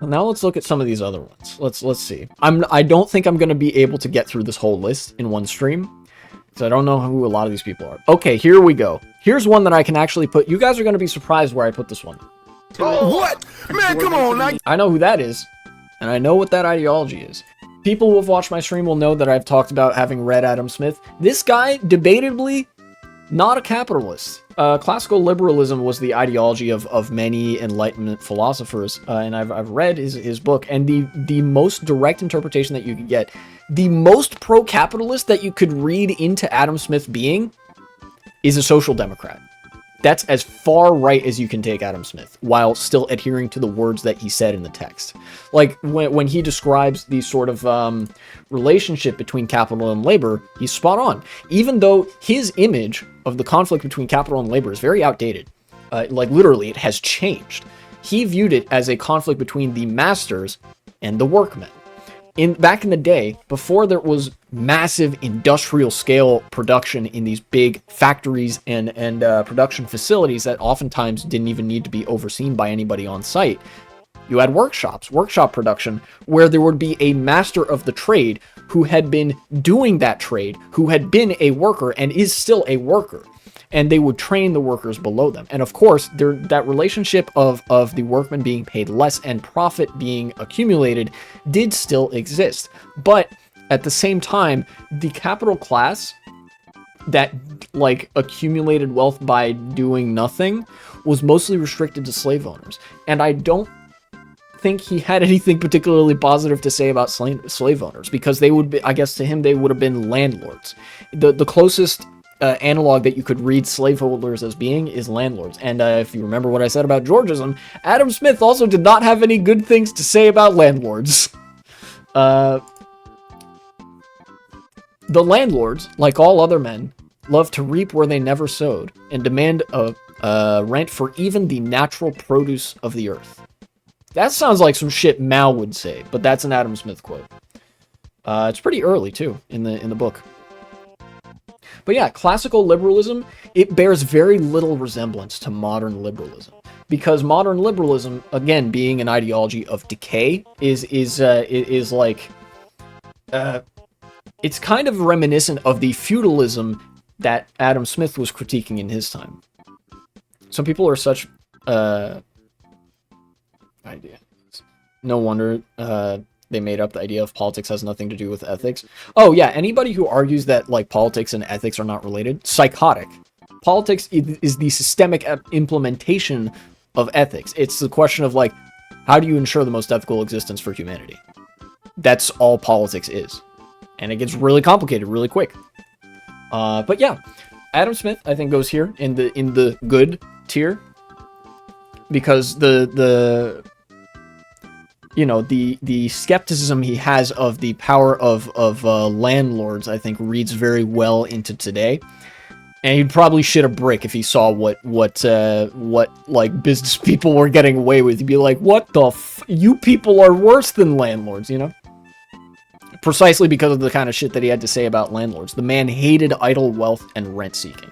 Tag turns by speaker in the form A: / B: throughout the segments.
A: Now let's look at some of these other ones. Let's see. I don't think I'm going to be able to get through this whole list in one stream, because I don't know who a lot of these people are. Okay, here we go. Here's one that I can actually put. You guys are going to be surprised where I put this one.
B: Oh, what? Man, come on now.
A: I know who that is, and I know what that ideology is. People who have watched my stream will know that I've talked about having read Adam Smith. This guy, debatably, not a capitalist. Classical liberalism was the ideology of many Enlightenment philosophers, and I've read his book, and the most direct interpretation that you could get, the most pro-capitalist that you could read into Adam Smith being, is a social democrat. That's as far right as you can take Adam Smith, while still adhering to the words that he said in the text. Like, when he describes the sort of relationship between capital and labor, he's spot on. Even though his image of the conflict between capital and labor is very outdated. Like, literally, it has changed. He viewed it as a conflict between the masters and the workmen. Back in the day, before there was massive industrial scale production in these big factories and production facilities that oftentimes didn't even need to be overseen by anybody on site, you had workshop production, where there would be a master of the trade who had been doing that trade, who had been a worker and is still a worker. And they would train the workers below them. And of course, that relationship of the workmen being paid less and profit being accumulated did still exist. But at the same time, the capital class that like accumulated wealth by doing nothing was mostly restricted to slave owners. And I don't think he had anything particularly positive to say about slave owners, because they would be, I guess to him, they would have been landlords. The closest analog that you could read slaveholders as being is landlords. And if you remember what I said about Georgism, Adam Smith also did not have any good things to say about landlords. The landlords, like all other men, love to reap where they never sowed and demand a rent for even the natural produce of the earth. That sounds like some shit Mao would say, but that's an Adam Smith quote. It's pretty early too in the book. But yeah, classical liberalism, it bears very little resemblance to modern liberalism, because modern liberalism, again, being an ideology of decay, is like it's kind of reminiscent of the feudalism that Adam Smith was critiquing in his time. Some people are such idea. No wonder they made up the idea of politics has nothing to do with ethics. Oh yeah, anybody who argues that like politics and ethics are not related, psychotic. Politics is the systemic implementation of ethics. It's the question of like, how do you ensure the most ethical existence for humanity? That's all politics is. And it gets really complicated really quick. But yeah, Adam Smith I think goes here in the good tier, because the you know, the skepticism he has of the power of landlords, I think, reads very well into today. And he'd probably shit a brick if he saw what like business people were getting away with. He'd be like, "What the you people are worse than landlords," you know? Precisely because of the kind of shit that he had to say about landlords. The man hated idle wealth and rent seeking.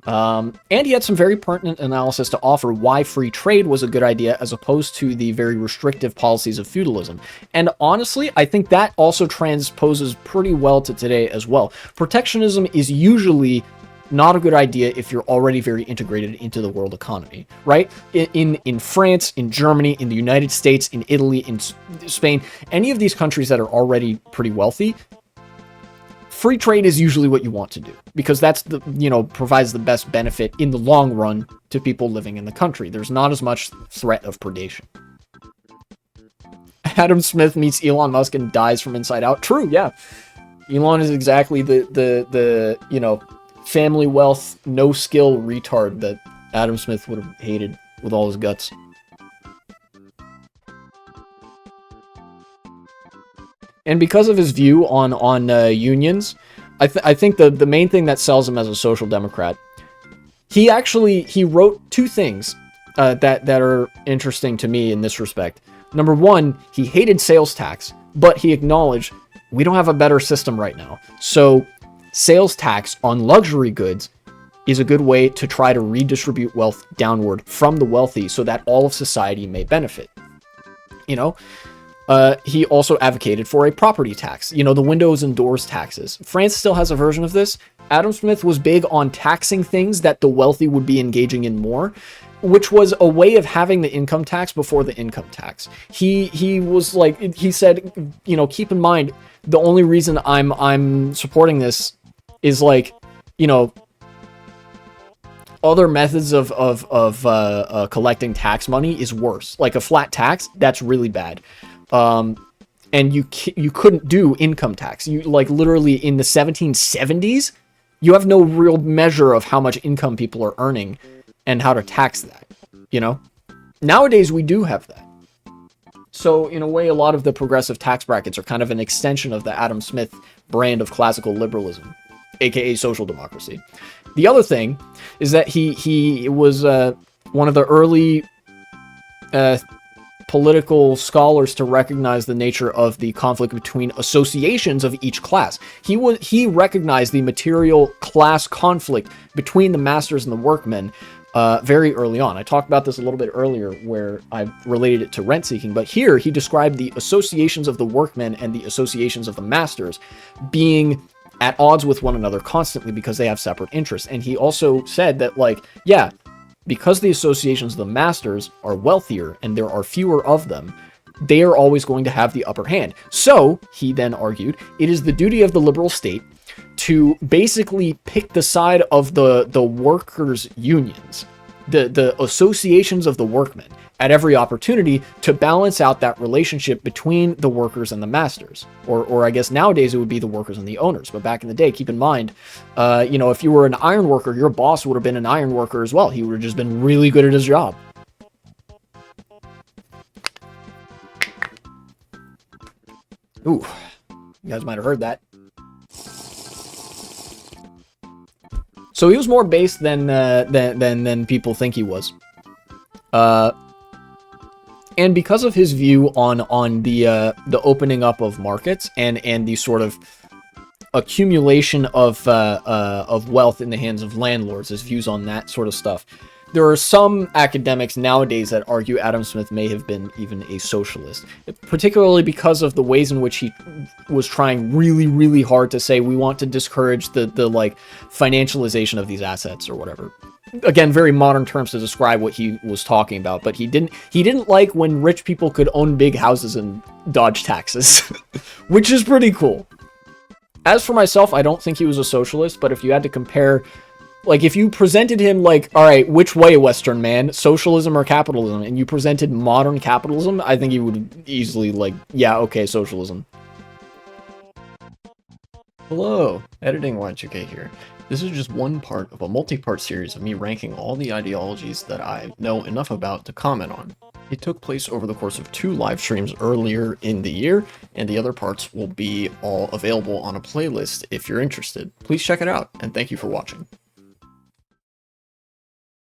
A: And he had some very pertinent analysis to offer why free trade was a good idea as opposed to the very restrictive policies of feudalism. And honestly, I think that also transposes pretty well to today as well. Protectionism is usually not a good idea if you're already very integrated into the world economy, right? In France, in Germany, in the United States, in Italy, in Spain, any of these countries that are already pretty wealthy, free trade is usually what you want to do, because that's the, you know, provides the best benefit in the long run to people living in the country. There's not as much threat of predation. Adam Smith meets Elon Musk and dies from inside out. True, yeah. Elon is exactly the you know, family wealth, no skill retard that Adam Smith would have hated with all his guts. And because of his view on unions, I think the main thing that sells him as a social democrat, he wrote two things that are interesting to me in this respect. Number one, he hated sales tax, but he acknowledged we don't have a better system right now. So sales tax on luxury goods is a good way to try to redistribute wealth downward from the wealthy so that all of society may benefit. you know? He also advocated for a property tax, you know, the windows and doors taxes. France still has a version of this. Adam Smith was big on taxing things that the wealthy would be engaging in more, which was a way of having the income tax before the income tax. He was like, he said, you know, keep in mind, the only reason I'm supporting this is like, you know, other methods of collecting tax money is worse. Like a flat tax, that's really bad. And you couldn't do income tax. You like literally in the 1770s, you have no real measure of how much income people are earning and how to tax that, you know? Nowadays, we do have that. So in a way, a lot of the progressive tax brackets are kind of an extension of the Adam Smith brand of classical liberalism, aka social democracy. The other thing is that he was one of the early political scholars to recognize the nature of the conflict between associations of each class. He recognized the material class conflict between the masters and the workmen very early on. I talked about this a little bit earlier where I related it to rent seeking, but here he described the associations of the workmen and the associations of the masters being at odds with one another constantly because they have separate interests. And he also said that, like, yeah, because the associations of the masters are wealthier and there are fewer of them, they are always going to have the upper hand. So, he then argued, it is the duty of the liberal state to basically pick the side of the workers' unions, the associations of the workmen, at every opportunity to balance out that relationship between the workers and the masters. Or I guess nowadays it would be the workers and the owners. But back in the day, keep in mind, you know, if you were an iron worker, your boss would have been an iron worker as well. He would have just been really good at his job. Ooh, you guys might have heard that. So he was more based than people think he was. And because of his view on the opening up of markets and the sort of accumulation of wealth in the hands of landlords, his views on that sort of stuff, there are some academics nowadays that argue Adam Smith may have been even a socialist, particularly because of the ways in which he was trying really, really hard to say we want to discourage the like financialization of these assets or whatever. Again, very modern terms to describe what he was talking about, but he didn't like when rich people could own big houses and dodge taxes, which is pretty cool. As for myself, I don't think he was a socialist, but if you had to compare, like if you presented him like, all right, which way, Western man, socialism or capitalism, and you presented modern capitalism, I think he would easily like, yeah, okay, socialism. Hello, Editing Y2K here. This is just one part of a multi-part series of me ranking all the ideologies that I know enough about to comment on. It took place over the course of 2 live streams earlier in the year, and the other parts will be all available on a playlist if you're interested. Please check it out, and thank you for watching.